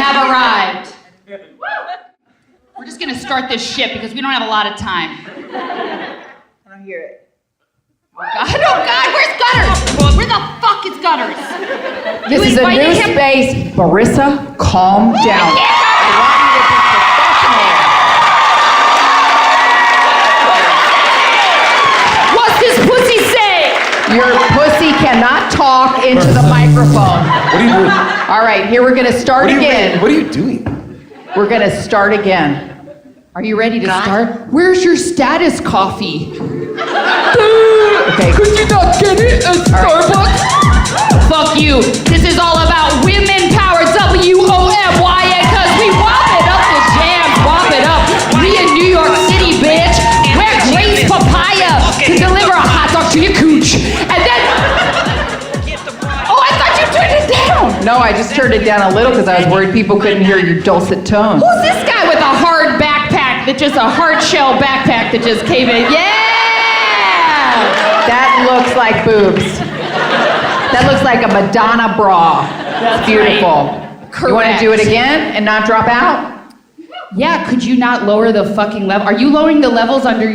have arrived. We're just gonna start this shit because we don't have a lot of time. I don't hear it. Oh God, where's Gutters? Where the fuck is Gutters? This is a new space. Marissa, calm down. What's this pussy say? Your pussy cannot talk into the microphone. What are you doing? All right, here we're gonna start again. What are you doing? We're gonna start again. Are you ready to start? Where's your status coffee? Okay. Could you not get it at Starbucks? Fuck you. This is all about women power, WOMYA, cause we womp it up the jams, womp it up. We in New York City, bitch. We're Grace Papaya to deliver a hot dog to your cooch. And then, oh, I thought you turned it down. No, I just turned it down a little because I was worried people couldn't hear your dulcet tones. Who's this guy with a hard backpack, just a hard shell backpack that just came in? Yeah! That looks like boobs. That looks like a Madonna bra. That's beautiful. Right. You want to do it again and not drop out? Yeah, could you not lower the fucking level? Are you lowering the levels under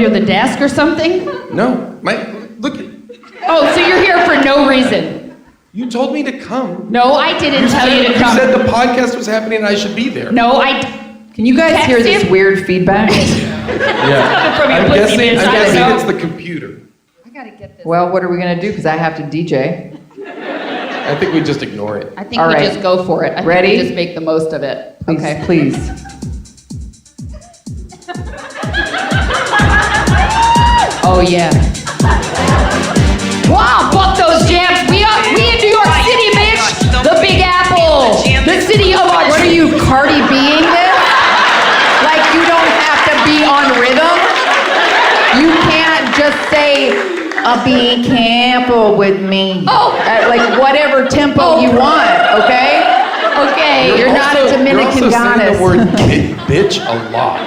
the desk or something? No, look. Oh, so you're here for no reason. You told me to come. No, I didn't tell you to come. You said the podcast was happening and I should be there. No, Can you guys hear this weird feedback? Yeah. From your I'm pussy, guessing it's the computer. I gotta get this. Well, what are we going to do? Because I have to DJ. I think we just ignore it. I think All we right. just go for it. I Ready? think we just make the most of it. Please, Okay. please. Oh yeah. Wow, fuck those jams. We in New York City, bitch. The Big Apple. The city of our. What are you, Cardi B-ing this? Like you don't have to be on rhythm? You can't just say, be careful with me. Oh. At like whatever tempo you want, okay? Okay. You're not a Dominican You're also goddess. saying the word bitch a lot.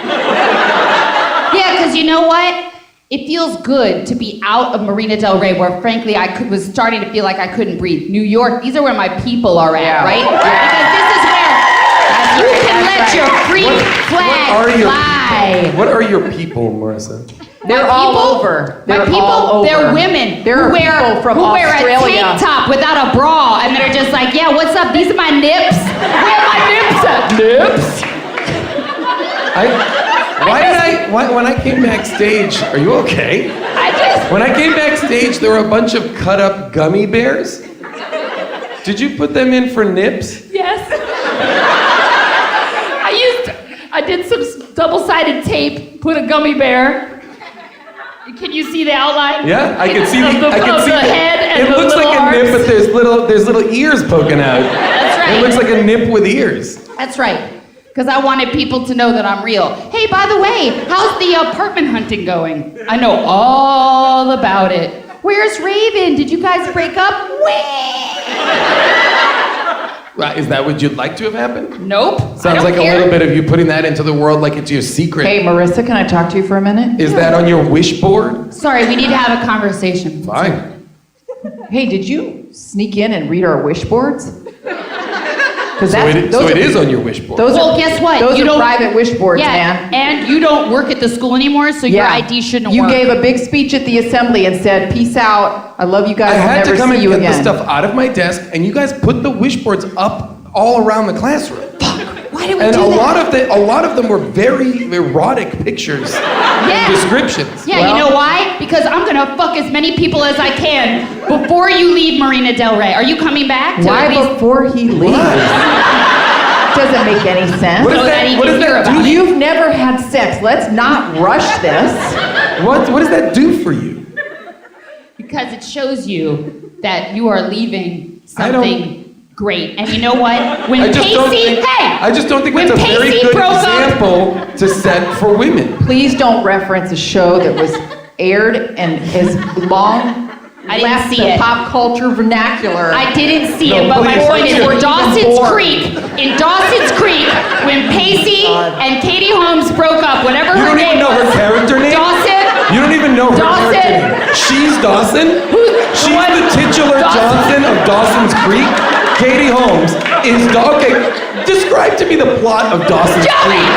Yeah, because you know what? It feels good to be out of Marina Del Rey, where frankly was starting to feel like I couldn't breathe. New York, these are where my people are at, Yeah. right? Yeah. Because this is where you can let right. your freak flag fly. What are your people, Marissa? They're all over. My people, all over. they're women There are people from who wear a Australia. tank top without a bra, and they're just like, yeah, what's up? These are my nips. Where are my nips at? Nips? When I came backstage, are you okay? When I came backstage, there were a bunch of cut up gummy bears. Did you put them in for nips? Yes. I did some double-sided tape, put a gummy bear. Can you see the outline? Yeah, I can see the head and it the looks little like arms. a nip, but there's little ears poking out. That's right. It looks like a nip with ears. That's right. Because I wanted people to know that I'm real. Hey, by the way, how's the apartment hunting going? I know all about it. Where's Raven? Did you guys break up? Right, is that what you'd like to have happened? Nope. Sounds like a little bit of you putting that into the world like it's your secret. Hey, Marissa, can I talk to you for a minute? Is that on your wish board? Sorry, we need to have a conversation. Fine. Hey, did you sneak in and read our wish boards? So it is on your wish board. Well, guess what? Those You are don't- private wish boards, Yeah, man. and you don't work at the school anymore, so your ID shouldn't You work. gave a big speech at the assembly and said, peace out, I love you guys, I I'll had never to come see and you get again. the stuff out of my desk, and you guys put the wish boards up all around the classroom. Why did we And do that? a lot of them were very erotic pictures and descriptions. Yeah, you know why? Because I'm gonna fuck as many people as I can before you leave Marina Del Rey. Are you coming back? To Why at least... before he leaves? Doesn't make any sense. What does that do? You've never had sex. Let's not rush this. What does that do for you? Because it shows you that you are leaving something great. And you know what? When I just don't think when that's a very Pacey good broke up- example to set for women. Please don't reference a show that was aired and is long I didn't left see the it. pop culture vernacular. I didn't see No, it, but my please, point is, please. in Dawson's Even Creek, when Pacey and Katie Holmes broke up, whatever You her don't name even know her was, character name? Dawson. You don't even know her Dawson. character name. She's Dawson? She's what? the titular Dawson. Johnson of Dawson's Creek? Katie Holmes is... Okay, describe to me the plot of Dawson's Creek.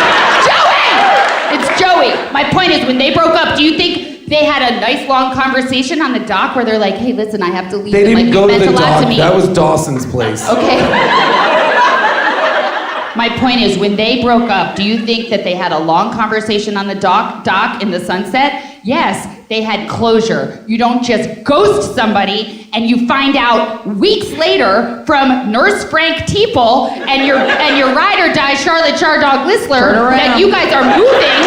It's Joey. My point is, when they broke up, do you think they had a nice long conversation on the dock where they're like, hey, listen, I have to leave. They didn't go to the dock. To me. That was Dawson's place. Okay. My point is, when they broke up, do you think that they had a long conversation on the dock in the sunset? Yes, they had closure. You don't just ghost somebody and you find out weeks later from Nurse Frank Teeple and your ride or die Charlotte Chardog Listler that you guys are moving.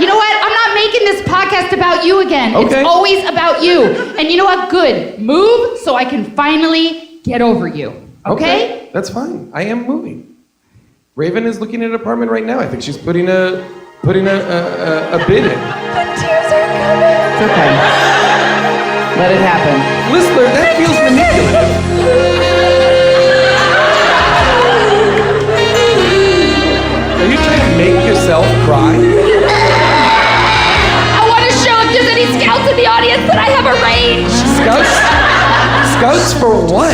You know what? I'm not making this podcast about you again. Okay. It's always about you. And you know what? Good. Move so I can finally get over you. Okay? That's fine. I am moving. Raven is looking at an apartment right now. I think she's putting a bid in. The tears are coming. It's okay. Let it happen. Listler, that feels manipulative. Are you trying to make yourself cry? I want to show if there's any scouts in the audience that I have a range. Scouts? Scouts for what?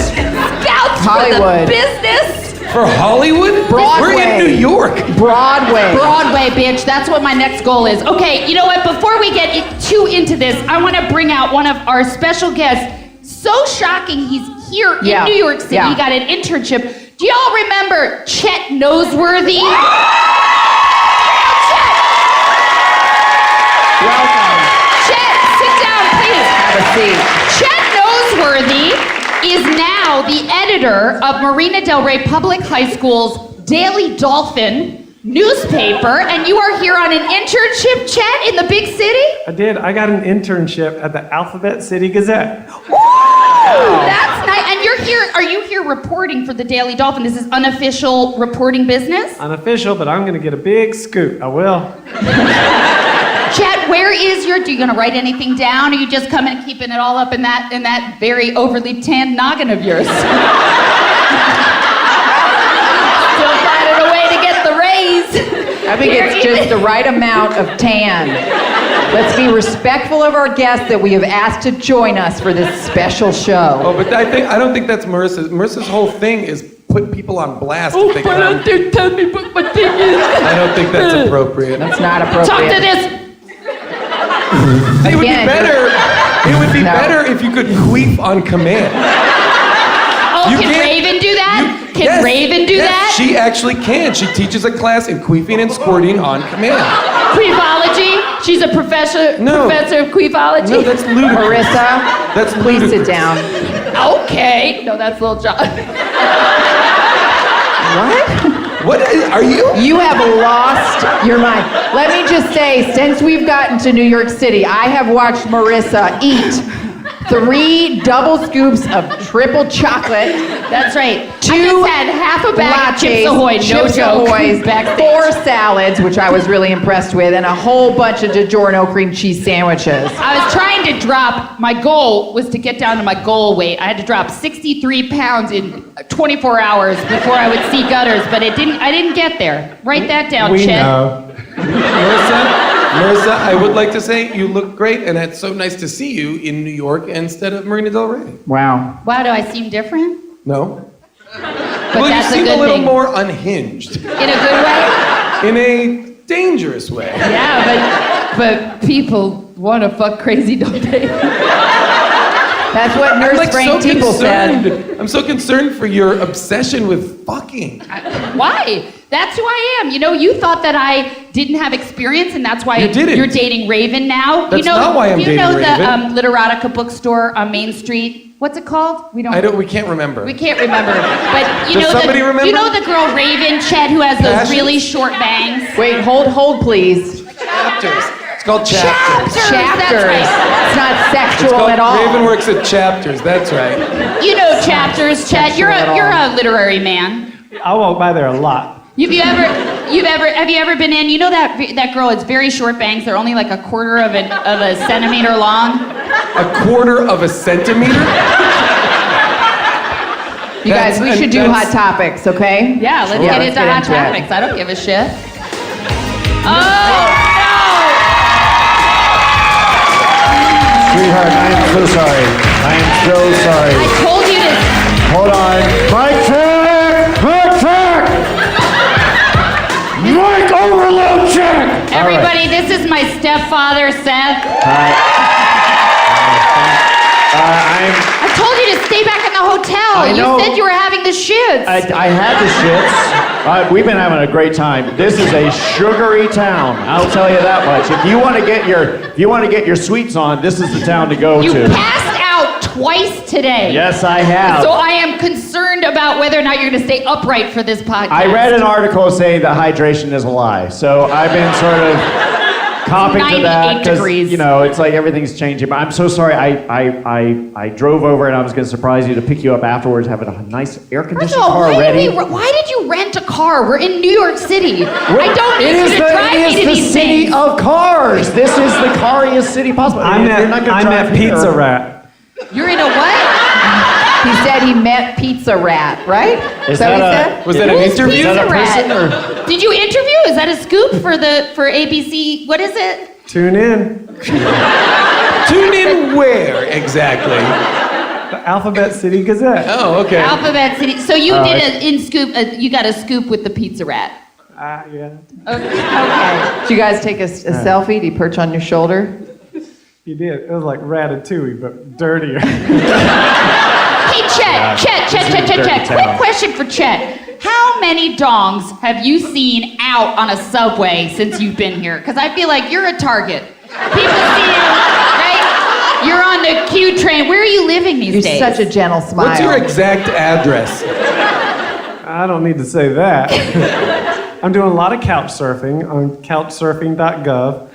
Scouts Hollywood. for the business. For Hollywood? Broadway. We're in New York. Broadway. Broadway, bitch. That's what my next goal is. Okay, you know what? Before we get too into this, I want to bring out one of our special guests. So shocking, he's here in New York City. He got an internship. Do y'all remember Chet Noseworthy? Welcome. Chet, sit down, please. Have a seat. Chet Noseworthy is now the editor of Marina Del Rey Public High School's Daily Dolphin newspaper, and you are here on an internship, Chet, in the big city? I did. I got an internship at the Alphabet City Gazette. Woo! That's nice. And you're here, are you here reporting for the Daily Dolphin? This is unofficial reporting business? Unofficial, but I'm going to get a big scoop. I will. Chet, where is your, are you gonna write anything down, or are you just coming and keeping it all up in that very overly tanned noggin of yours? Still finding a way to get the raise. I think it's just the right amount of tan. Let's be respectful of our guests that we have asked to join us for this special show. Oh, but I don't think that's Marissa's. Marissa's whole thing is put people on blast. Oh, but tell me what my thing is. I don't think that's appropriate. That's not appropriate. Talk to this. It would be better. It would be better if you could queef on command. Oh, You can can't- Raven do that? Can Yes, Raven do yes, that? She actually can. She teaches a class in queefing and squirting on command. Queefology? She's a professor No. of queefology? No, that's ludicrous. Marissa, That's please ludicrous. sit down. Okay. No, that's Lil Jon. What? What are you? You have lost your mind. Let me just say, since we've gotten to New York City, I have watched Marissa eat 3 double scoops of triple chocolate, That's right. I 2 just had half a bag of Chips Ahoy, no Chips joke. Ahoy's, Backstage. 4 salads, which I was really impressed with, and a whole bunch of Digiorno cream cheese sandwiches. I was trying to drop, my goal was to get down to my goal weight. I had to drop 63 pounds in 24 hours before I would see gutters, but I didn't get there. Write that down, We Chet. know. Marissa, I would like to say you look great, and it's so nice to see you in New York instead of Marina Del Rey. Wow. Wow, do I seem different? No? But Well, you that's a seem good a little thing. more unhinged. In a good way? In a dangerous way. Yeah, but people want to fuck crazy, don't they? That's what Nurse Frank Teeple said. I'm so concerned for your obsession with fucking. Why? That's who I am. You know, you thought that I didn't have experience, and that's why You didn't. you're dating Raven now. That's not why I'm dating You know Raven. the Literotica bookstore on Main Street? What's it called? We can't remember. We can't remember. But you Does know somebody remember? You know the girl Raven, Chet, who has those Passions? really short bangs? Wait, hold, please. Chapters. It's called Chapters. Chapters. That's right. It's not It's sexual called at all. Raven works at Chapters. That's right. You know Chapters, Chet. You're sexual at you're all. a literary man. I walk by there a lot. Have you ever been in? You know that girl? It's very short bangs. They're only like a quarter of a centimeter long. A quarter of a centimeter? You guys, we should do Hot Topics, okay? Yeah, let's get into Hot Topics. I don't give a shit. Oh Sweetheart, I am so sorry. I am so sorry. no! I told you to Hold on. Mic check! Mic check! Mic overload check! Everybody, this is my stepfather, Seth. I told you to stay back in the hotel. I know. You said you were having the shits. I had the shits. We've been having a great time. This is a sugary town. I'll tell you that much. If you want to get your sweets on, this is the town to go You to. passed out twice today. Yes, I have. So I am concerned about whether or not you're going to stay upright for this podcast. I read an article saying that hydration is a lie. So I've been sort of copping to that 98 degrees. you know, it's like everything's changing. But I'm so sorry. I drove over and I was going to surprise you to pick you up afterwards, having a nice air First conditioned of all, car ready. why did you rent a car? We're in New York City. I don't need you to drive me to It is these the city things. of cars. This is the cariest city possible. I'm You're not gonna drive at here. Pizza Rat. You're in a what? He said he met Pizza Rat, right? Is that what he that said? Was that an Who's interview? Pizza Is that a Rat? person or? Did you interview? Is that a scoop for ABC? What is it? Tune in. Tune in where exactly? The Alphabet City Gazette. Oh, okay. Alphabet City. So you you got a scoop with the Pizza Rat. Yeah. Okay. Did you guys take a selfie? Did he perch on your shoulder? You did. It was like Ratatouille, but dirtier. Hey, Chet. dirty town. Quick question for Chet. How many dongs have you seen out on a subway since you've been here? Because I feel like you're a target. People see you, right? You're on the Q train. Where are you living these days? You're such a gentle smile. What's your exact address? I don't need to say that. I'm doing a lot of couch surfing on couchsurfing.gov.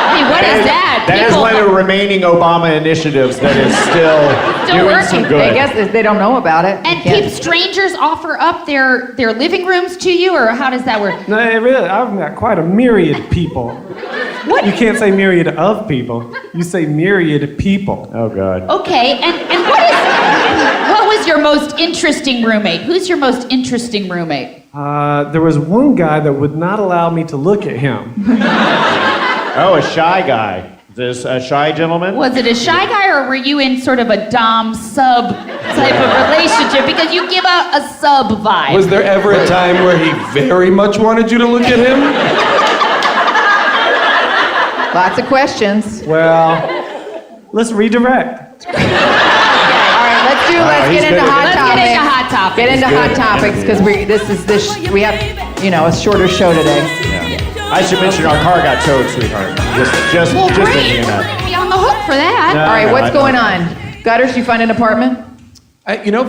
Hey, what is that? That is one of the remaining Obama initiatives that is still doing some working. good. I guess they don't know about it. And strangers offer up their living rooms to you, or how does that work? No, really, I've met quite a myriad people. What? You can't say myriad of people. You say myriad people. Oh God. Okay, and what was your most interesting roommate? Who's your most interesting roommate? There was one guy that would not allow me to look at him. Oh, a shy guy. This a shy gentleman? Was it a shy guy, or were you in sort of a dom-sub type of relationship? Because you give out a sub vibe. Was there ever a time where he very much wanted you to look at him? Lots of questions. Well, let's redirect. All right, let's he's get good into at hot Let's topics. get into hot topics. Get into hot topics because we have a shorter show today. I should mention our car got towed, sweetheart. Just Well, thinking great. of We're that. gonna be on the hook for that. No. All right, I what's know. going on? Gutters, you find an apartment?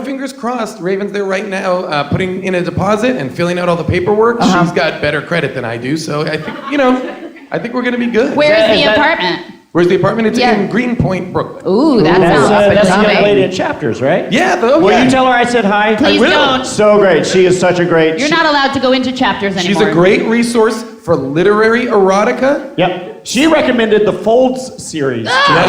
Fingers crossed. Raven's there right now, putting in a deposit and filling out all the paperwork. Uh-huh. She's got better credit than I do, so I think we're gonna be good. Where's Is the that- apartment? Where's the apartment? It's Yeah. in Greenpoint, Brooklyn. Ooh, that sounds up and That's the young coming. lady at Chapters, right? Yeah, Will you tell her I said hi? Please will. don't. So great. She is such a great. You're not allowed to go into chapters anymore. She's a great resource for literary erotica. Yep. She recommended the Folds series to me.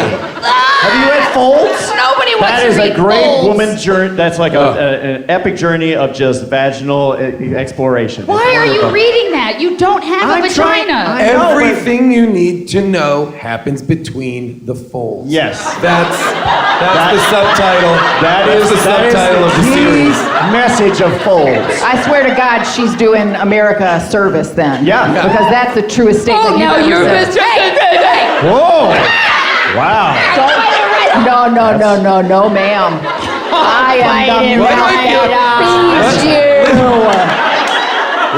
Have you read Folds? Nobody wants That to is read a great Folds. woman's journey. That's like an epic journey of just vaginal exploration. Why It's are you wonderful. reading that? You don't have a I'm trying- vagina. I know, but- Everything you need to know happens between the folds. Yes. That's the subtitle. That is the subtitle of the key series. message of Folds. I swear to God, she's doing America a service then. Yeah. Because that's the truest statement you've ever said. Hey, Whoa! Wow. No, ma'am. I am the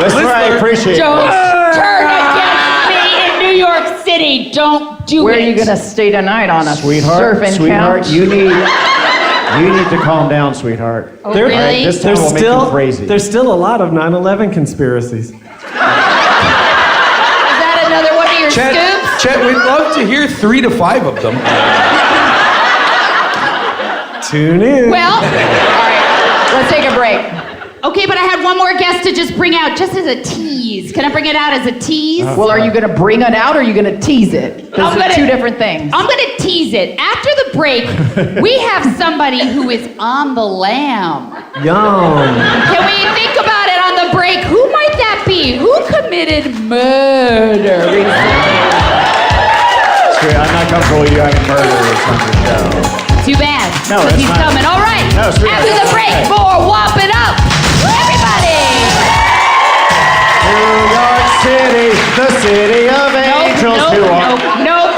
Listener, I appreciate don't this. turn against me in New York City. Don't do Where it. are you gonna stay tonight on a Sweetheart, surfing couch? you need to calm down, sweetheart. Oh, There- really? This town will make you crazy. There's still a lot of 9/11 conspiracies. Is that another one of your scoops? Chet, we'd love to hear 3 to 5 of them. Tune in. Well, All right, let's take a break. okay, but I had one more guest to just bring out, just as a tease. Can I bring it out as a tease? Well, are you gonna bring it out or are you gonna tease it? Those are two different things. I'm gonna tease it. After the break, we have somebody who is on the lam. Yum. Can we think about it on the break? Who might that be? Who committed murder recently? I'm not comfortable with you having murderers on the show. Too bad. No, because that's he's fine. coming. All right. No, sweetheart, After the that's break, okay. more Womp It Up. Everybody. New York City, the city of angels. Nope.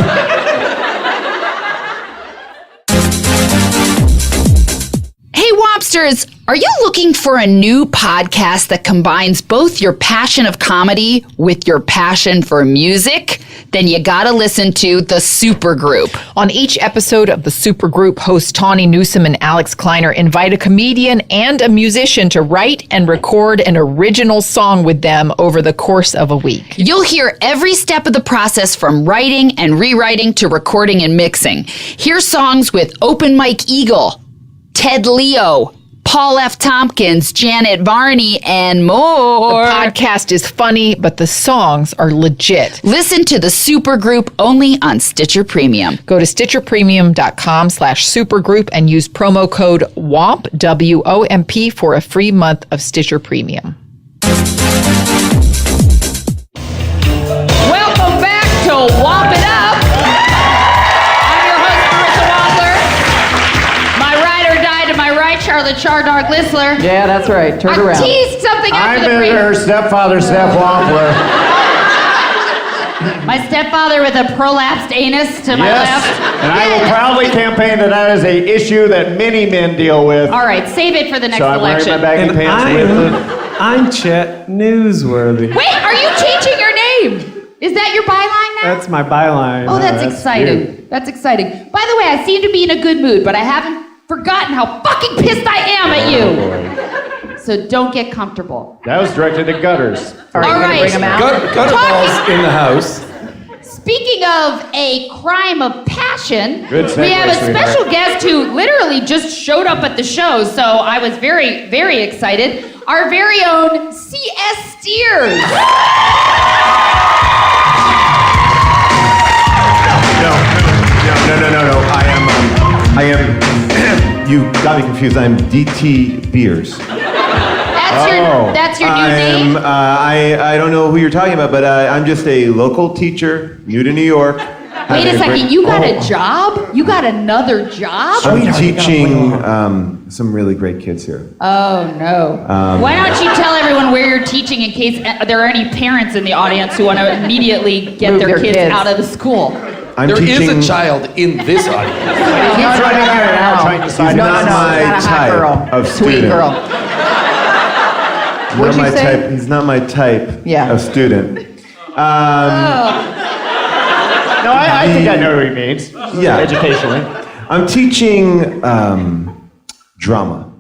Hey, Wompsters, are you looking for a new podcast that combines both your passion of comedy with your passion for music? Then you gotta listen to The Supergroup. On each episode of the Supergroup, hosts Tawny Newsome and Alex Kleiner invite a comedian and a musician to write and record an original song with them over the course of a week. You'll hear every step of the process from writing and rewriting to recording and mixing. Hear songs with Open Mike Eagle, Ted Leo, Paul F. Tompkins, Janet Varney, and more. The podcast is funny, but the songs are legit. Listen to The Supergroup only on Stitcher Premium. Go to StitcherPremium.com/supergroup and use promo code WOMP, WOMP, for a free month of Stitcher Premium. Welcome back to Womp It Up. I'm your host, Marissa Wompler. My ride or die to my right, Charlotte Chardog Listler. Yeah, that's right. Turn I teased something I'm after the break. her stepfather, Steph Wompler. My stepfather with a prolapsed anus to my left. And I will proudly campaign that is a issue that many men deal with. All right, save it for the next So I'm wearing election. my baggy And pants with it. I'm Chet Newsworthy. Wait, are you changing your name? Is that your byline now? That's my byline. Oh, that's weird. exciting. That's exciting. By the way, I seem to be in a good mood, but I haven't forgotten how fucking pissed I am at you. So don't get comfortable. That was directed at Gutters. All right, All you gonna right. bring them out? Gutter balls in the house. Speaking of a crime of passion, Good segue, we have a sweetheart. special guest who literally just showed up at the show, so I was very, very excited. Our very own C.S. Steers. No. I am. You got me confused. I'm DT Beers. That's your new name? I don't know who you're talking about, but I'm just a local teacher, new to New York. Wait a second, you got a job? You got another job? I'm teaching some really great kids here. Oh no. Why don't you tell everyone where you're teaching in case there are any parents in the audience who want to immediately get Move their their kids kids. out of the school? I'm There teaching. is a child in this audience. He's running here now trying to He's sign not up. my not a hot type girl. of Sweet student. girl. Not What'd you my say? type. He's not my type Yeah. of student. No, I think I know what he means. Yeah. Educationally. I'm teaching drama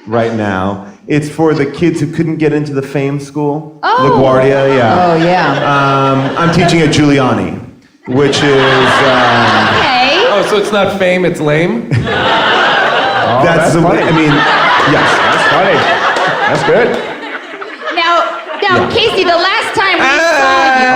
right now. It's for the kids who couldn't get into the Fame School. Oh. LaGuardia, yeah. Oh, yeah. I'm teaching at Giuliani, which is Okay. Oh, so it's not fame, it's lame? that's the funny. I mean, yes. That's funny. That's good. Now, Casey, the last time we saw you,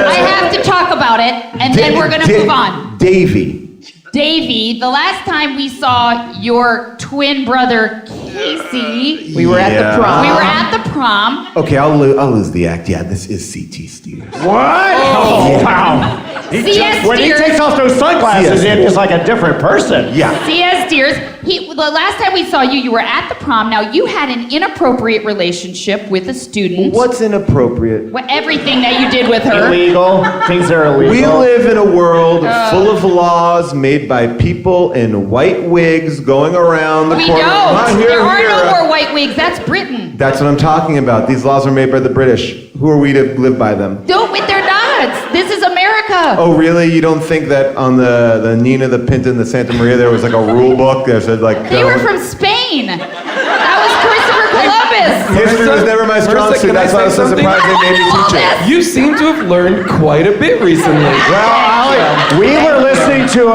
I have to talk about it, and then we're gonna move on. Davey. Davey, the last time we saw your twin brother Casey, We were at the prom. we were at the prom. Okay, I'll lose the act. Yeah, this is CT Steers. What? Oh, wow. C.S. When he Steers. takes off those sunglasses, Yes. he's like a different person. Yeah. C.S. Steers, the last time we saw you, you were at the prom. Now, you had an inappropriate relationship with a student. What's inappropriate? Everything that you did with her. Illegal. Things are illegal. We live in a world full of laws made by people in white wigs going around the We corner. Not don't. here, There are here. no more white wigs. That's Britain. That's what I'm talking about. These laws are made by the British. Who are we to live by them? Don't, they're not. This is America. Oh, really? You don't think that on the Nina, the Pinta, and the Santa Maria there was like a rule book that said like... They were from Spain. That was Christopher Columbus. History was never my strong Marissa, suit. can I That's why I was say so something? surprised they made me I teach love it. this. You seem to have learned quite a bit recently. Well, we were listening to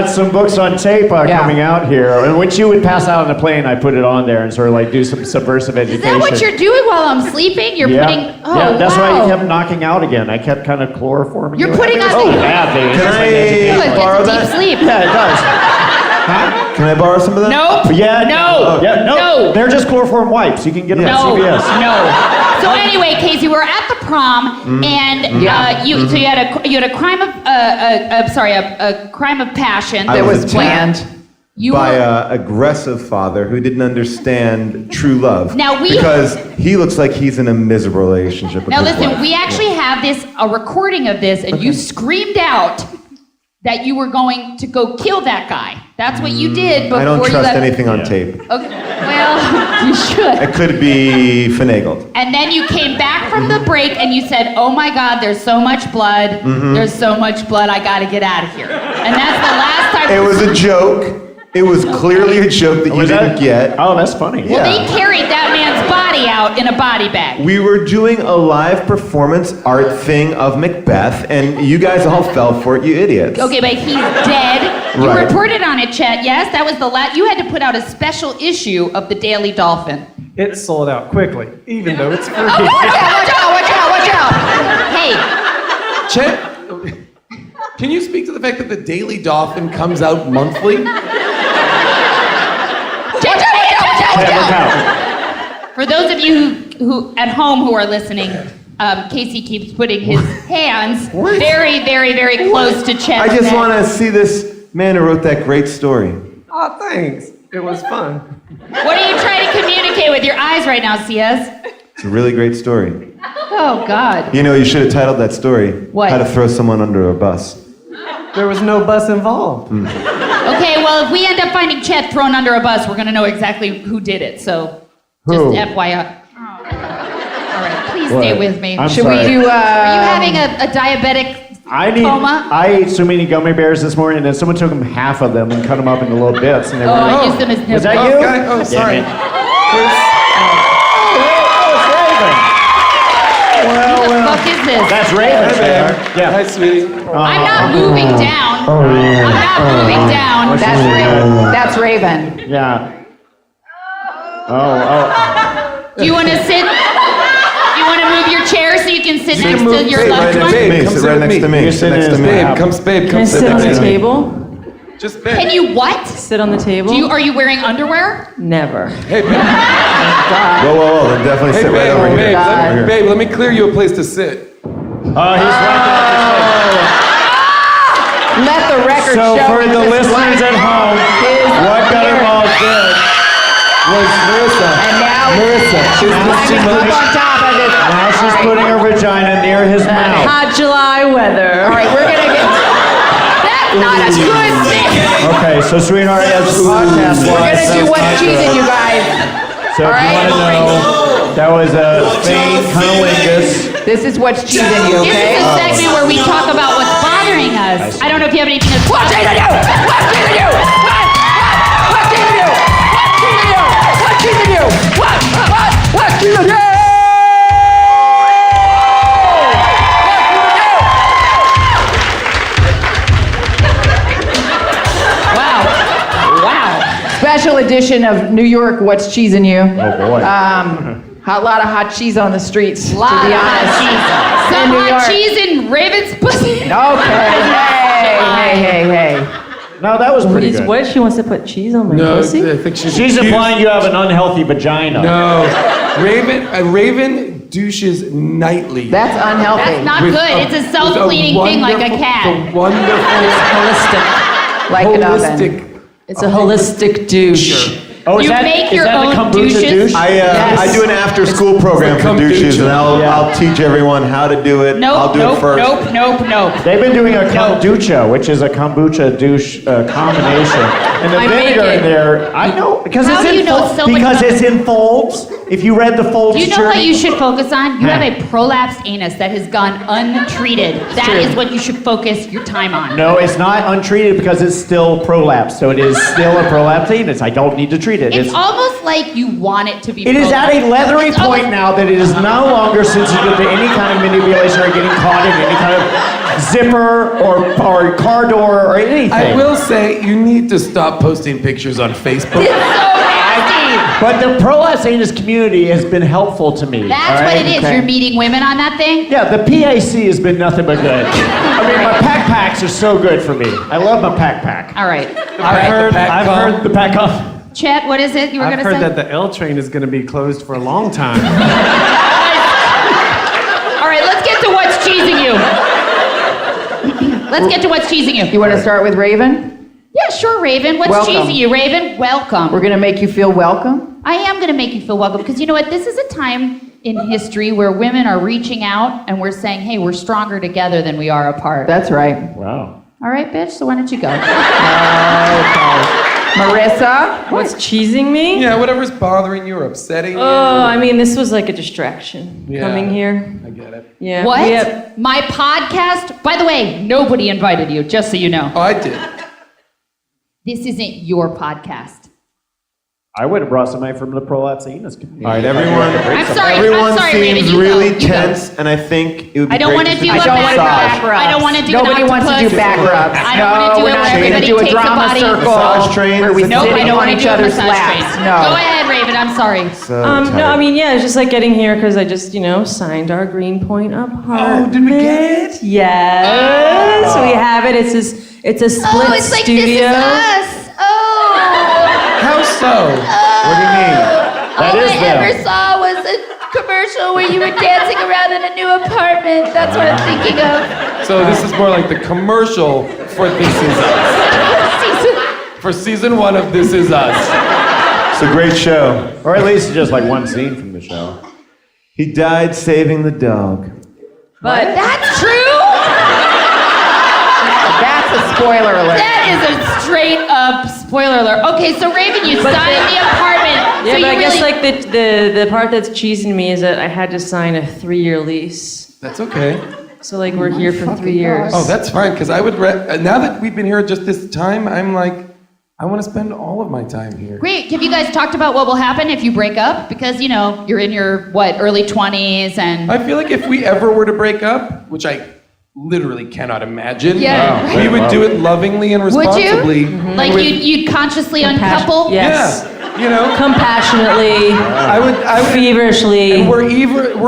some books on tape Yeah. coming out here, and when she would pass out on the plane, I put it on there and sort of like do some subversive Is education. that what you're doing while I'm sleeping? You're yeah. putting. Oh, yeah, that's wow. why you kept knocking out again. I kept kind of chloroforming. You're you. putting on Oh, the- badly. Can I Good, borrow get to deep that? sleep. Yeah, it does. Can I borrow some of that? Nope. Yeah. No. Yeah, no. No. They're just chloroform wipes. You can get them No. at CVS. No. So anyway, Casey, we're at the prom, and you had a crime of a crime of passion. I That was was attacked. planned. by an aggressive father who didn't understand true love. Now because he looks like he's in a miserable relationship with Now his listen, wife. we actually have a recording of this, and you screamed out that you were going to go kill that guy. That's what you did before I don't you trust left. anything on tape. Okay, well, you should. It could be finagled. And then you came back from the break and you said, oh my God, there's so much blood. There's so much blood, I gotta get out of here. And that's the last time. It was a joke. It was clearly a joke that you didn't get. Oh, that's funny. Well, they carried that man's body out in a body bag. We were doing a live performance art thing of Macbeth, and you guys all fell for it, you idiots. Okay, but he's dead. You Right. reported on it, Chet. Yes, that was the last. You had to put out a special issue of the Daily Dolphin. It sold out quickly, even though it's free. Oh, watch out! Hey, Chet, can you speak to the fact that the Daily Dolphin comes out monthly? watch out! For those of you who at home who are listening, Casey keeps putting his hands very, very, very close to Chet's I just neck. want to see this man who wrote that great story. Oh, thanks. It was fun. What are you trying to communicate with your eyes right now, CS? It's a really great story. Oh, God. You know, you should have titled that story, What? How to Throw Someone Under a Bus. There was no bus involved. Okay, well, if we end up finding Chet thrown under a bus, we're going to know exactly who did it. So, just Who? FYI. All right, please stay with me. I'm Should sorry. we do, Are you having a diabetic coma? I ate so many gummy bears this morning, and someone took them half of them and cut them up into little bits, and they Oh, were. I used them as Was nipples. that you? Okay. Oh, sorry. What the fuck is this? That's Raven. Hey, Yeah. Hi, sweetie. I'm not moving down. I'm not moving down. that's Raven. That's Raven. Yeah. Oh. Do you want to sit? Do you want to move your chair so you can sit next to your Sit loved right one? next to me. Babe, come Sit sit right with next to me. me. You Sit sit next in to his me. Babe, come, babe, come sit Sit on next the to me. table? Just babe. Can you what? Sit on the table? Are you wearing underwear? Never. Hey, babe. Whoa. Then definitely Hey, sit right babe, over here. babe, let me clear you a place to sit. Oh, he's right Let the there. record So show. for that the this listeners wife at home, is what here. Gutterball did Was Marissa. And now Marissa, is this climbing too up much? on top of this. now she's All right. putting her vagina near his mouth. Hot July weather. All right, we're gonna get. That's not a good thing. Okay, so sweetheart, as podcast We're wise, gonna do what's cheesing, you guys. so if All you right. want to know, that was a feigned cunnilingus. This is what's cheesing you, This okay? is a segment where we talk about what's bothering us. I don't know if you have anything to What's cheesing you? What's cheesing you? What's cheesing you? What's cheesing you? What's cheesing you? Wow. Special edition of New York, What's Cheesing You? Oh boy. A lot of hot cheese on the streets, to be Lot of hot honest. cheese. In Some New hot York. cheese in Raven's pussy. Okay, hey. No, that was pretty good. What? She wants to put cheese on my No, pussy? I think she's She's accused- implying you have an unhealthy vagina. No. Raven douches nightly. That's unhealthy. That's not With good. a- It's a with self-cleaning thing like a wonderful- cat. The wonderful, Holistic. Like an oven. holistic. It's a holistic douche. Oh, is You that, make is your that own the kombucha douches? douche? I do an after-school program for douches, and I'll teach everyone how to do it. I'll do it first. Nope. They've been doing a kombucha, which is a kombucha douche combination, and the I make vinegar in it. there. I know because How it's do you in know folds. so much Because about it's in folds. If you read the folds, Do you know journey, what you should focus on? You Yeah. have a prolapsed anus that has gone untreated. That is what you should focus your time on. No, it's not untreated because it's still prolapsed. So it is still a prolapsed anus. I don't need to treat it. It's almost like you want it to be It is at a leathery It's point almost- now that it is no longer sensitive to any kind of manipulation or getting caught in any kind of zipper or car door or anything. I will say, you need to stop posting pictures on Facebook. It's so nasty. But the prolapsed anus community has been helpful to me. That's all what right? it is. Okay. You're meeting women on that thing? Yeah, the PAC has been nothing but good. I mean, my pack packs are so good for me. I love my pack pack. All right. I've heard the pack off. Chet, what is it you were I've going to heard say? that the L train is going to be closed for a long time. All right, let's get to what's cheesing you. Let's get to what's cheesing you. You want to start with Raven? Yeah, sure, Raven. What's Welcome. cheesing you, Raven? Welcome. We're gonna make you feel welcome. I am going to make you feel welcome because you know what? This is a time in history where women are reaching out and we're saying, hey, we're stronger together than we are apart. That's right. Wow. All right, bitch, so why don't you go? Okay. Marissa? What's cheesing me? Yeah, whatever's bothering you or upsetting you. Oh, I mean, this was like a distraction Yeah. coming here. I get it. Yeah. What? we have- My podcast? By the way, nobody invited you, just so you know. Oh, I did. This isn't your podcast. I would have brought somebody from the Prolatinas community. All right, everyone. I'm sorry, Everyone I'm sorry, seems Raven, you really go, you go. tense, and I think it would be I don't great want to just do a I don't wanna do back back rub. I don't want to do Nobody an wants to do octopus. back rubs. I don't want to do we're it not where gonna everybody do a takes a drama body. circle. Massage train? Where we Nope, sit I don't on want to each do a other's massage laps. train. No. Go ahead, Raven, I'm sorry. So no, tight. I mean, yeah, it's just like getting here because I just, signed our Greenpoint apartment. Oh, did we get it? Yes, we have it. It's a split Oh, it's like studio. This Is Us. Oh. How so? What do you mean? That All is I them. ever saw was a commercial where you were dancing around in a new apartment. That's what I'm thinking of. So this is more like the commercial for This Is Us. For season 1 of This Is Us. It's a great show. Or at least just like one scene from the show. He died saving the dog. But That's true? That's a spoiler alert. That is a straight up spoiler alert. Okay, so Raven, you signed the apartment. yeah, so but I you guess really... like the part that's cheesing me is that I had to sign a 3-year lease. That's okay. So like we're here for 3 years. Oh, that's fine, because I would... now that we've been here just this time, I'm like, I want to spend all of my time here. Great. Have you guys talked about what will happen if you break up? Because, you're in your, early 20s and... I feel like if we ever were to break up, which I literally cannot imagine, Yeah. Wow. we would do it lovingly and Would you? responsibly. Like with- you'd consciously uncouple? Yes. Yeah, Compassionately, I would feverishly. and were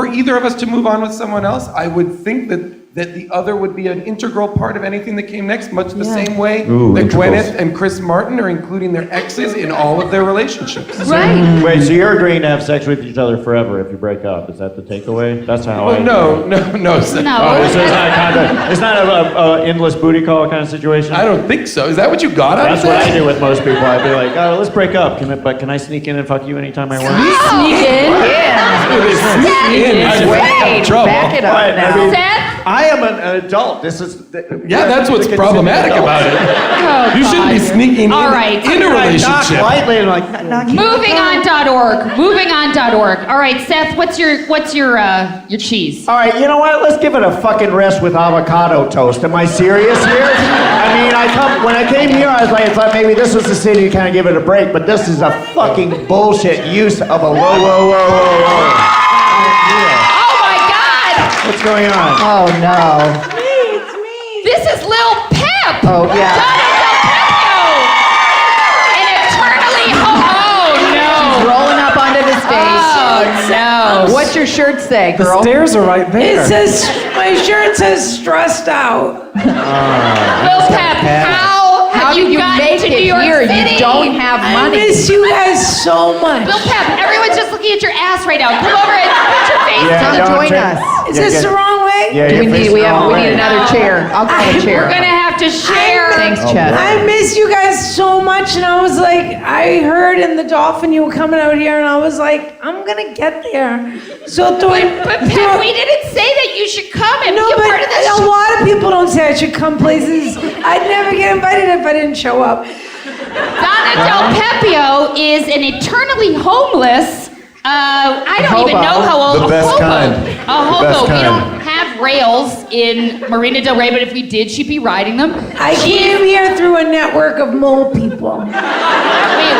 either of us to move on with someone else, I would think that the other would be an integral part of anything that came next, much the same way Ooh, that integrals. Gwyneth and Chris Martin are including their exes in all of their relationships. Right. Wait, so you're agreeing to have sex with each other forever if you break up? Is that the takeaway? That's how I. Well, no. No. Oh, so it's not a endless booty call kind of situation. I don't think so. Is that what you got out That's of what that? I do with most people. I'd be like, oh, let's break up. But can I sneak in and fuck you anytime I want? Sneak in. Wait, Trouble. back it up But, now. I mean, Seth? I am an adult. This is. Yeah, that's what's problematic about it. Oh, You shouldn't be God. sneaking All in, right. in a Knock relationship. lightly and like. Knock Movingon.org. Movingon.org. All right, Seth, what's your cheese? All right, you know what? Let's give it a fucking rest with avocado toast. Am I serious here? I mean, when I came here, I thought maybe this was the city to kind of give it a break, but this is a fucking bullshit use of a whoa. Oh my God! What's going on? Oh no. This is Lil Pep. Oh yeah. An eternally She's rolling up onto the stage. Oh no! What's your shirt say, The girl? stairs are right there. It says, my shirt says stressed out. Lil Pep, how How have did you gotten make to it New York here? City? You don't have I money. miss you guys so much. Lil Pep, everyone's just looking at your ass right now. Come over and put your face Yeah, to the no, join check- us. Is Yeah, this get- the wrong way? Yeah, Do your we face need is all right. another chair. I'll get a chair. We're gonna have to share. Thanks, Chet. I miss you guys so much, and I was like, I heard in the Dolphin you were coming out here, and I was like, I'm gonna get there. So But Pep, we didn't say that you should come and no, be a but part of this. a lot of people don't say I should come places. I'd never get invited if I didn't show up. Donna Del Pepio is an eternally homeless. I don't even Hobo. know how old The a best hobo. kind. A The hobo. best We kind. don't have rails in Marina Del Rey, but if we did, she'd be riding them. I came here through a network of mole people. Wait,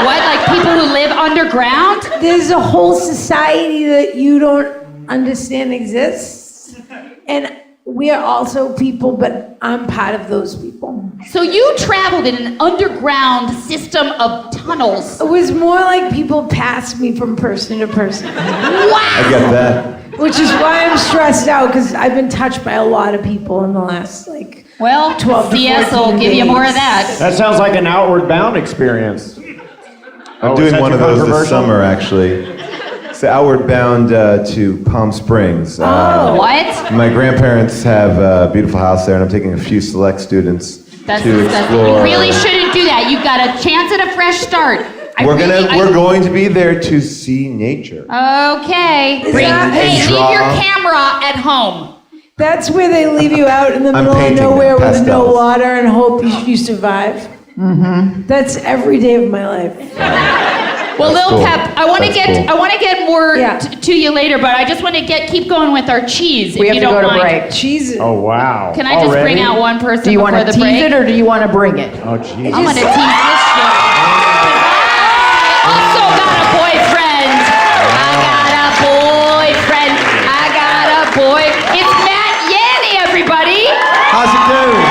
what? Like people who live underground? There's a whole society that you don't understand exists. And we are also people, but I'm part of those people. So you traveled in an underground system of tunnels. It was more like people passed me from person to person. I Wow! get that. Which is why I'm stressed out, because I've been touched by a lot of people in the last, Well, 12 to CS will 14 give you more of days. that. That sounds like an outward bound experience. I'm is doing that one of your those this controversial? summer, actually. It's outward bound to Palm Springs. What? My grandparents have a beautiful house there, and I'm taking a few select students to You explore. really shouldn't do that. that. You've got a chance at a fresh start. We're going to be there to see nature. Okay. Leave your camera at home. That's where they leave you out in the middle of painting nowhere them, with no pastels. water and hope you survive. Mm-hmm. That's every day of my life. Well, That's Lil cool. Pep, I want to That's get cool. more Yeah. to you later, but I just want to keep going with our cheese. We if have you to don't go to mind. break. Jesus. Oh, wow. Can I just bring out one person Do you before want the to tease break? it or do you want to bring it? Oh, Jesus. I'm gonna tease this shit. I also got a boyfriend. It's Matt Yanny, everybody. How's it doing?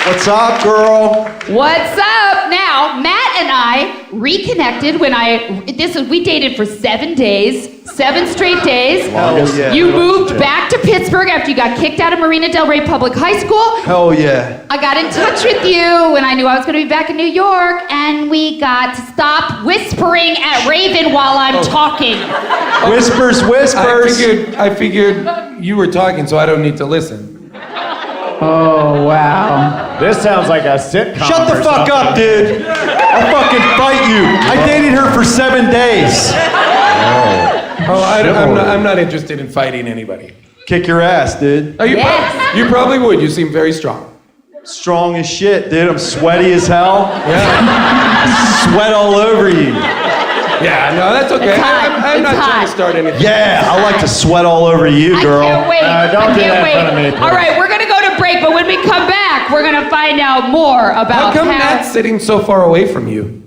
What's up, girl? What's up? Now, Matt and I reconnected when we dated for 7 days, 7 straight days. Yeah. You moved back to Pittsburgh after you got kicked out of Marina Del Rey Public High School. Hell yeah. I got in touch with you when I knew I was going to be back in New York, and we got to stop whispering at Raven while I'm talking. Whispers. I figured you were talking, so I don't need to listen. Oh, wow. This sounds like a sitcom. Shut the or fuck something. up, dude. I'll fucking fight you. I dated her for 7 days. I'm not interested in fighting anybody. Kick your ass, dude. Oh, you probably would. You seem very strong. Strong as shit, dude. I'm sweaty as hell. Yeah. Sweat all over you. Yeah, no, that's okay. It's hot. I'm not It's trying hot. to start anything. Yeah, I like to sweat all over you, girl. I can't wait. don't I do can't that in wait. front of me, please. All right, we're going to go to break, but when we come back, we're going to find out more How about come Matt's sitting so far away from you?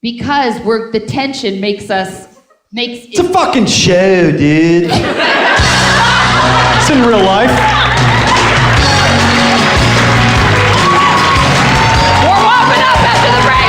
Because the tension makes It's a fucking show, dude. It's in real life. We're warming up after the break.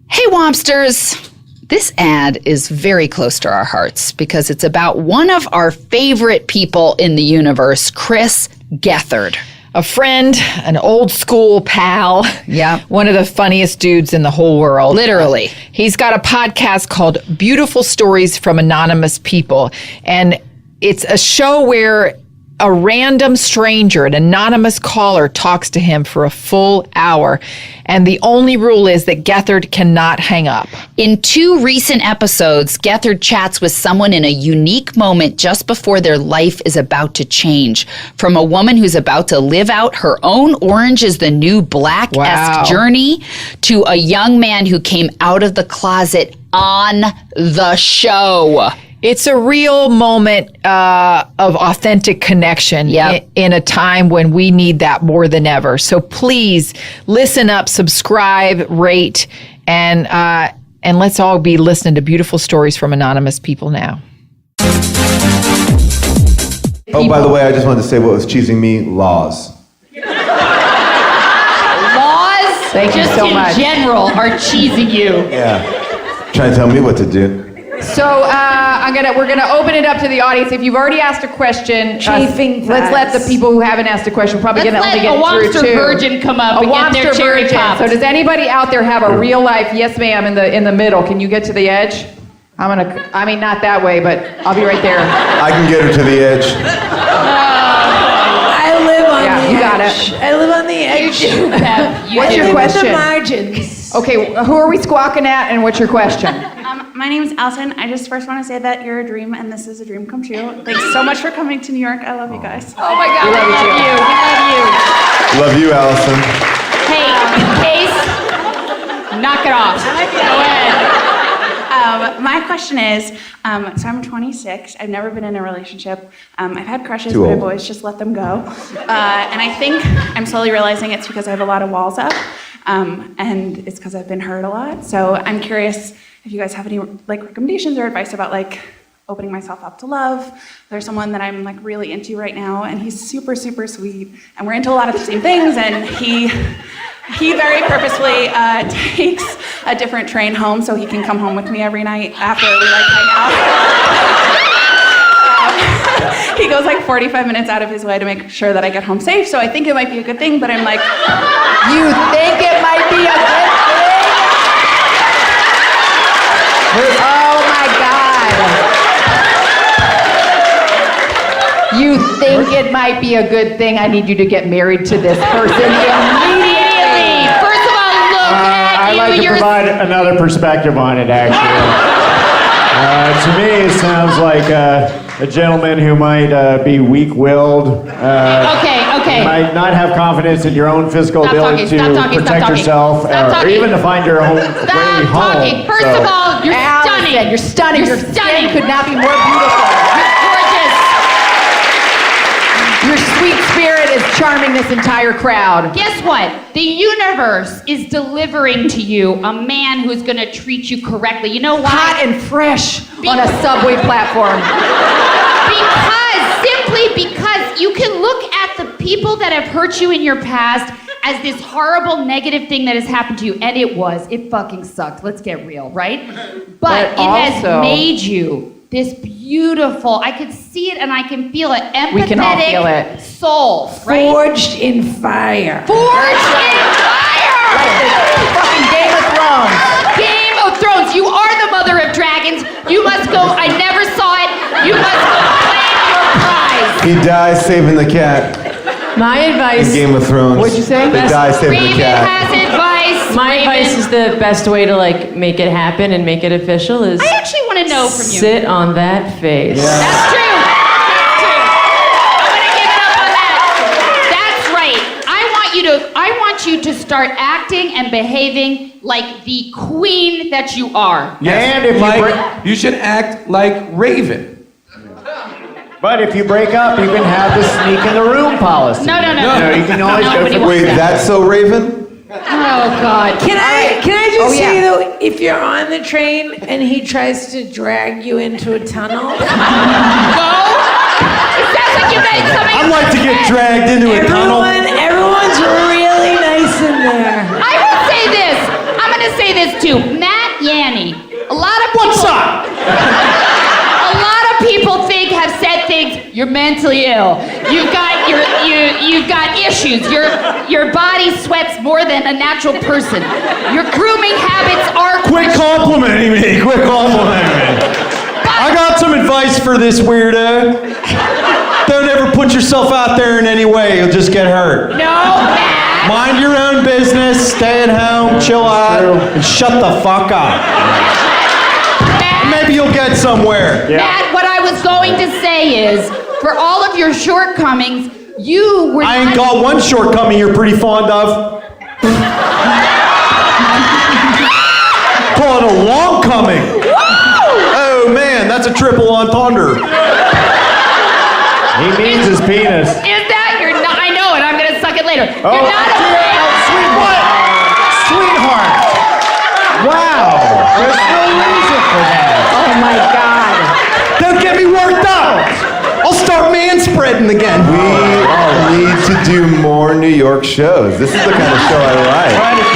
Hey, Wompsters! This ad is very close to our hearts because it's about one of our favorite people in the universe, Chris Gethard. A friend, an old school pal. Yeah. One of the funniest dudes in the whole world. Literally. He's got a podcast called Beautiful Stories from Anonymous People. And it's a show where a random stranger, an anonymous caller, talks to him for a full hour. And the only rule is that Gethard cannot hang up. In 2 recent episodes, Gethard chats with someone in a unique moment just before their life is about to change. From a woman who's about to live out her own Orange is the New Black-esque Wow. journey to a young man who came out of the closet on the show. It's a real moment of authentic connection in a time when we need that more than ever. So please listen up, subscribe, rate, and let's all be listening to beautiful stories from anonymous people now. Oh, by the way, I just wanted to say what was cheesing me, laws. Laws, Thank you just so in much. general, are cheesing you. Yeah. Trying to tell me what to do. So we're gonna open it up to the audience. If you've already asked a question, Chafing let's let the thighs. people who haven't asked a question probably Let's gonna only let get a through Wompster 2. virgin come up and get their Wompster cherry virgin. popped. So does anybody out there have a real life yes ma'am in the middle? Can you get to the edge? I mean not that way, but I'll be right there. I can get her to the edge. I live on Yeah, the you edge. got it. I live on the edge. Pep, you What's do. your I live in question? the margins. Okay, who are we squawking at and what's your question? My name's Allison. I just first want to say that you're a dream and this is a dream come true. Thanks so much for coming to New York. I love you guys. Oh my God, We love we you love too. you. We love you. Love you, Allison. Hey, Case, knock it off. Go ahead. My question is, so I'm 26. I've never been in a relationship. I've had crushes, Too but old. I've always just let them go. And I think I'm slowly realizing it's because I have a lot of walls up, and it's because I've been hurt a lot. So I'm curious if you guys have any recommendations or advice about opening myself up to love. There's someone that I'm really into right now, and he's super, super sweet, and we're into a lot of the same things, and he very purposefully takes a different train home so he can come home with me every night after we hang out. He goes 45 minutes out of his way to make sure that I get home safe, so I think it might be a good thing, but I'm like, You think it might be a good thing? Oh you think it might be a good thing, I need you to get married to this person immediately. First of all, look at I'd you. like to You're provide another perspective on it, actually. To me, it sounds like a gentleman who might be weak-willed. Okay. Might not have confidence in your own physical ability to protect yourself, or even to find your own way home. Stop talking. First of all, you're stunning. You're stunning. Your skin could not be more beautiful. You're gorgeous. Your sweet spirit is charming this entire crowd. Guess what? The universe is delivering to you a man who's going to treat you correctly. You know why? Hot and fresh on a subway platform. Simply because you can look at the people that have hurt you in your past as this horrible negative thing that has happened to you, and it fucking sucked. Let's get real, right? But it has made you this beautiful, I could see it and I can feel it, empathetic we can all feel it. Soul, right? Forged in fire. Forged in fire! Fucking Game of Thrones. Game of Thrones. You are the mother of dragons. You must go. I never saw it. You must go claim your prize. He dies saving the cat My in advice. Game of Thrones. What'd you say? They die saving Raven the cat. has advice. My Raven. advice is the best way to like make it happen and make it official is I actually want to know from you. sit on that face. That's true. That's true. I'm gonna give it up on that. That's right. I want you to start acting and behaving like the queen that you are. Yes, And if you should act like Raven. But if you break up, you can have the sneak in the room policy. No. You can always Nobody go for wants Wait, that's so Raven? Oh God. Can I just say yeah. though, if you're on the train and he tries to drag you into a tunnel, Go. It sounds like you made something. I'd like to get dragged into a tunnel. everyone's really nice in there. I will say this. I'm gonna say this too. Matt Yanni. A lot of people. What's up? A lot of people have said things. You're mentally ill. You've got issues. Your body sweats more than a natural person. Your grooming habits are. Quit complimenting me. Quit complimenting me. I got some advice for this weirdo. Don't ever put yourself out there in any way. You'll just get hurt. No, Matt. Mind your own business. Stay at home. Chill out. And shut the fuck up. Maybe you'll get somewhere. Matt, what I was going to say is, for all of your shortcomings, you were. I ain't got one shortcoming you're pretty fond of. Call it a long coming. Oh man, that's a triple entendre. He means his penis. Is that you're not? I know it. I'm gonna suck it later. Oh, You're not afraid. Sweetheart. Wow. There's no reason for that. Oh my God. Don't get me worked up. I'll start man-spreading again. We need to do more New York shows. This is the kind of show I like. All right, next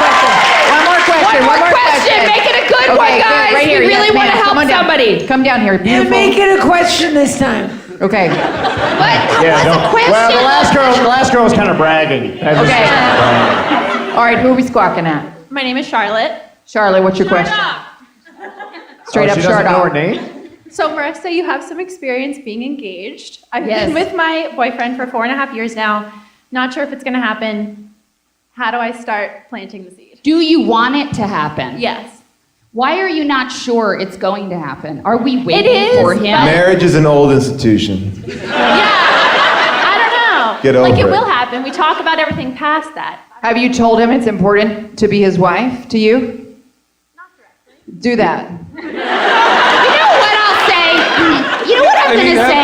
question. One more question. Make it a good one, Okay, guys. good. Right here. We really Yes, want to ma'am. help Come on down. somebody. Come down here. And Beautiful. make it a question this time. Okay. What? Yeah, What's the question? well, the last girl was kind of bragging. Okay. All right, who are we squawking at? My name is Charlotte. Charlotte, what's your question? Straight up, She doesn't know her Charlotte. name? So Marissa, you have some experience being engaged. I've Yes. been with my boyfriend for 4.5 years now. Not sure if it's gonna happen. How do I start planting the seed? Do you want it to happen? Yes. Why are you not sure it's going to happen? Are we It waiting is, for him? Marriage is an old institution. I don't know. Get over Like it it. will happen. We talk about everything past that. Have you told him it's important to be his wife to you? Not directly. Do that. You know what I'll say? You know what I'm going to say?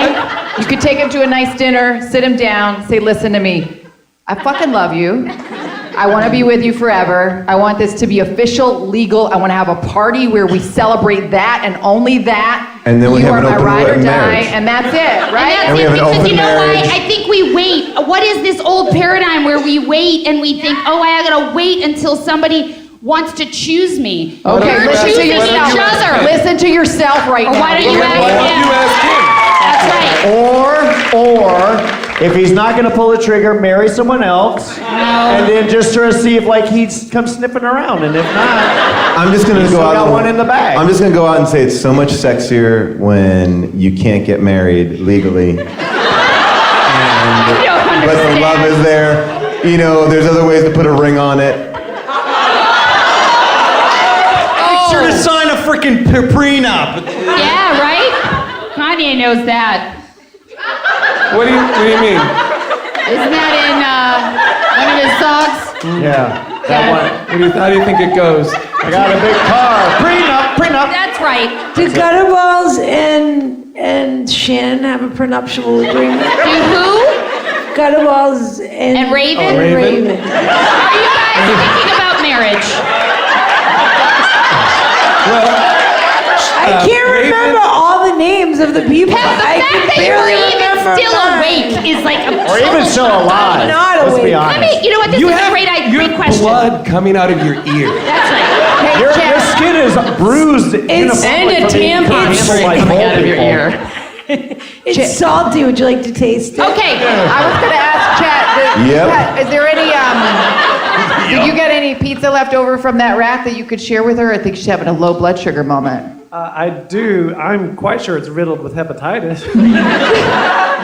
You could take him to a nice dinner, sit him down, say, listen to me. I fucking love you. I want to be with you forever. I want this to be official, legal. I want to have a party where we celebrate that and only that. And then we you have are an my open ride or die, marriage. and that's it, right? And And we that's have it, an because open you know marriage. why? I think we wait. What is this old paradigm where we wait and we think, oh, I gotta wait until somebody wants to choose me? Okay, We're listen to choosing each yourself. other. Listen to yourself right Or now. why don't you ask Why don't him? you ask him? That's right. Or if he's not gonna pull the trigger, marry someone else, and then just sort of see if like he'd come sniffing around, and if not, I'm just gonna go out. Got one in the bag. I'm just gonna go out and say it's so much sexier when you can't get married legally. But the love is there. You know, there's other ways to put a ring on it. Make sure to sign a freaking prenup. Yeah, right? Kanye knows that. What do you mean? Isn't that in one of his songs? Yeah. That one. How do you think it goes? I got a big car. Prenup. That's right. Do Gutterballs and Shannon have a prenuptial agreement? Do who? Gutterballs and Raven? Raven. Are you guys thinking about marriage? I can't remember all the names of the people. Hell, the I fact can that you're barely even remember still mine. awake is like a Or even still alive. Not Let's be awake. honest. Let me, you know what, this is a great question. Blood coming out of your ear. That's right. Hey, Your Jeff, skin is bruised. And a tampon string coming out of your ear. It's salty. Would you like to taste it? okay. I was gonna ask Chat, Yep. Chat, is there any, did you get any pizza left over from that rat that you could share with her? I think she's having a low blood sugar moment. I do. I'm quite sure it's riddled with hepatitis.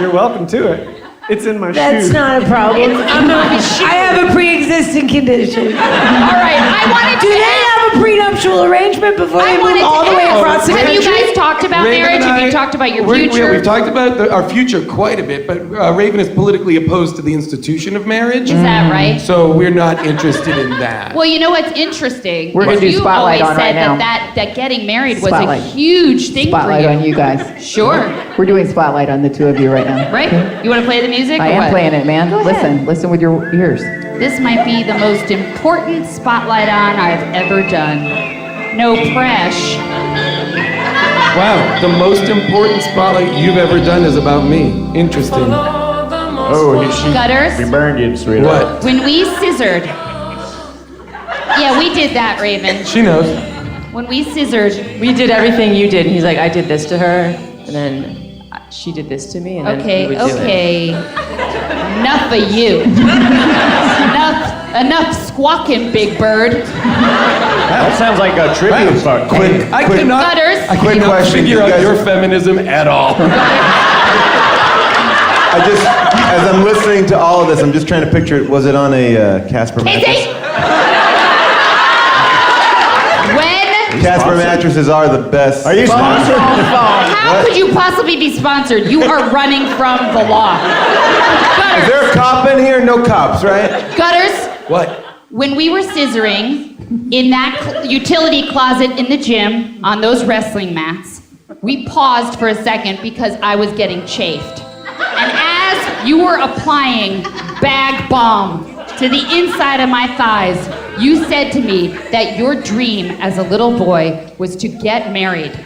You're welcome to it. It's in my That's shoe. not a problem. I have a pre-existing condition. All right, I wanted Do to they ask. have a prenuptial arrangement before they move all the way across the Have country? you guys talked about Raven marriage? and Have you I- talked about your we're- future? We've talked about our future quite a bit, but Raven is politically opposed to the institution of marriage. Is that right? So we're not interested in that. Well, you know what's interesting? We're gonna is do you Spotlight always on right said now. that getting married was Spotlight. a huge thing Spotlight for on you guys. Sure. We're doing Spotlight on the two of you right now. Right? You want to play the music? I or am what? playing it, man. Go ahead. Listen with your ears. This might be the most important spotlight on I've ever done. No presh. Wow, the most important spotlight you've ever done is about me. Interesting. Oh, Gutters? we burned you, sweetheart. What? When we scissored. Yeah, we did that, Raven. She knows. When we scissored. We did everything you did. And he's like, I did this to her, and then she did this to me, and then we would do it. Okay. Enough of you. Enough squawking, Big Bird. That sounds like a tribute song. I cannot. Gutters. I cannot question, figure you out guys- your feminism at all. I just, as I'm listening to all of this, I'm just trying to picture it. Was it on a Casper mattress? Casey! When? Casper mattresses are the best. Are you sponsored? How could you possibly be sponsored? You are running from the law. Is Gutters. there a cop in here? No cops, right? Gutters. What? When we were scissoring in that utility closet in the gym on those wrestling mats, we paused for a second because I was getting chafed. And as you were applying bag balm to the inside of my thighs, you said to me that your dream as a little boy was to get married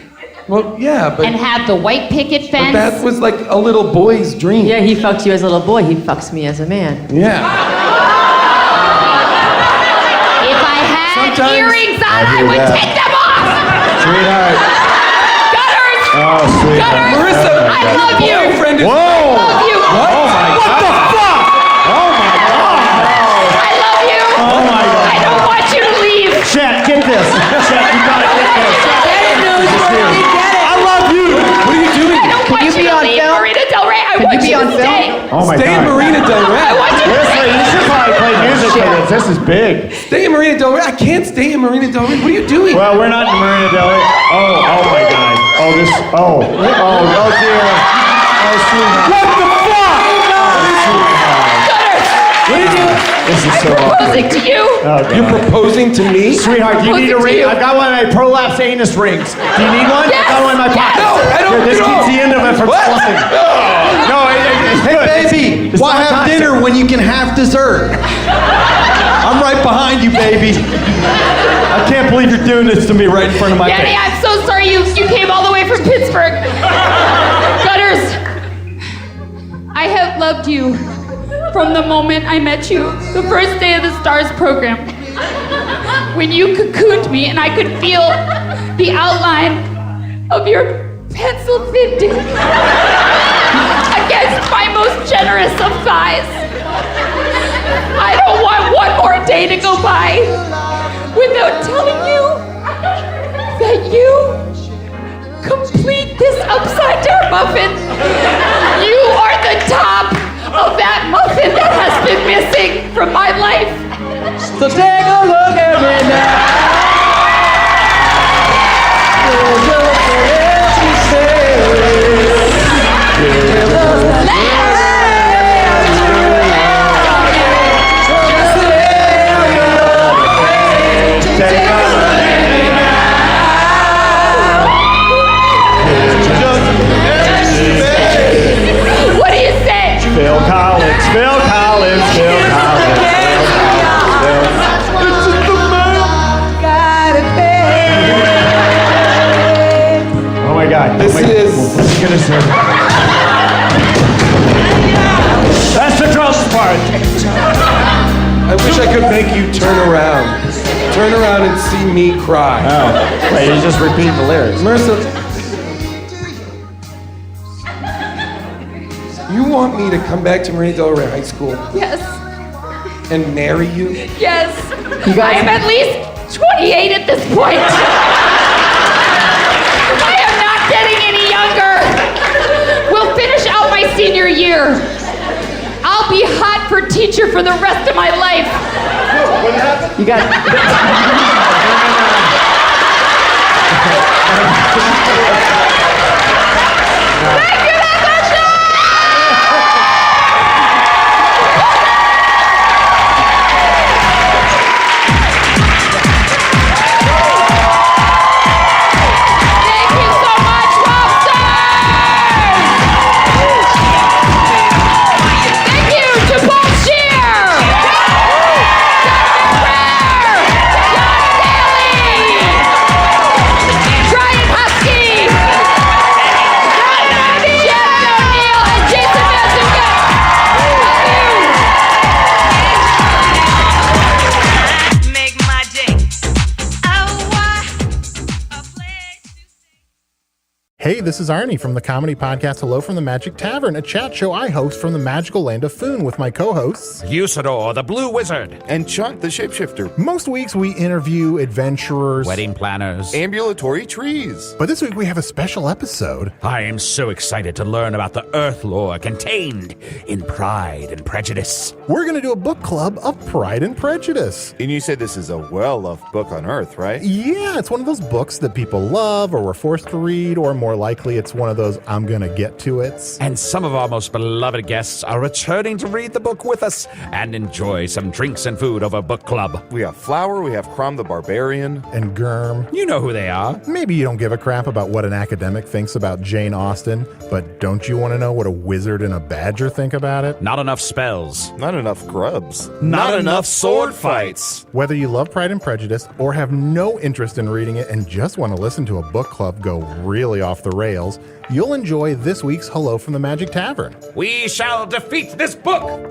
Well, yeah, but, and have the white picket but fence. that was like a little boy's dream. Yeah, he fucked you as a little boy. He fucks me as a man. Yeah. If I had Sometimes- earrings on, I I hear would that. take them off. Sweetheart. Gutters! Oh, sweetheart. Gutters! Marissa, I love you. boyfriend is. Whoa! I love you. What? Oh my What God. the fuck? Oh my God! I love you. Oh my God! I don't want you to leave. Chet, get this. Chet, you gotta get this. Shannon knows where they get it. I love you. What are you doing? I don't want you you be to on leave, film? Marina Del Rey. I Can want you be you on to film? stay. Oh my Stay in God. Marina Del Rey. I want you to Seriously, you should probably play music for this. This is big. Stay in Marina Del Rey. I can't stay in Marina Del Rey. What are you doing? Well, we're not in Marina Del Rey. Oh my God. Oh, this. Oh dear. Oh, sweetheart. What the fuck? What are you doing? This is so Proposing to you. Oh, God. You're proposing to me? Sweetheart, do you need a Proposing to ring? you. I've got one of my prolapse anus rings. Do you need one? Yes, I've got one in my pocket. No, I don't. Here, this no. keeps the end of it from What? fluffing. No, it's Hey, good. baby, It's why not have toxic. dinner when you can have dessert? I'm right behind you, baby. I can't believe you're doing this to me right in front of my Danny, face. I'm so sorry you came all the way from Pittsburgh. Gutters, I have loved you from the moment I met you, the first day of the STARS program. When you cocooned me and I could feel the outline of your pencil-thin dick against my most generous of thighs. I don't want one more day to go by without telling you muffin. You are the top of that muffin that has been missing from my life. So take a look at me now. What do you say? Phil Collins, Phil Collins, Phil Collins, Phil Collins. Oh my God. This is. Goodness, sir. That's the drums part. I wish I could make you turn around. Turn around and see me cry. Oh, wait, you just repeat the lyrics. Marissa, you want me to come back to Maria Del Rey High School Yes. and marry you? Yes. I am at least 28 at this point. I am not getting any younger. We'll finish out my senior year. I'll be hot for teacher for the rest of my life. You got. Thank you, Natasha! Thank you so much, Wobsters! Thank you to Paul Scheer! McBrayer! Jon Daly! Brian Huskey! Shannon and Jason Mantzoukas! Make my day. Hey, this is Arnie from the comedy podcast Hello from the Magic Tavern, a chat show I host from the magical land of Foon with my co-hosts Usador, the Blue Wizard, and Chuck, the Shapeshifter. Most weeks we interview adventurers, wedding planners, ambulatory trees. But this week we have a special episode. I am so excited to learn about the Earth lore contained in Pride and Prejudice. We're going to do a book club of Pride and Prejudice. And you said this is a well-loved book on Earth, right? Yeah, it's one of those books that people love or were forced to read, or more likely it's one of those I'm gonna get to it's. And some of our most beloved guests are returning to read the book with us and enjoy some drinks and food over book club. We have Flower, we have Crom the Barbarian. And Germ. You know who they are. Maybe you don't give a crap about what an academic thinks about Jane Austen, but don't you want to know what a wizard and a badger think about it? Not enough spells. Not enough grubs. Not enough sword fights. Whether you love Pride and Prejudice or have no interest in reading it and just want to listen to a book club go really off the rails, you'll enjoy this week's Hello from the Magic Tavern. We shall defeat this book.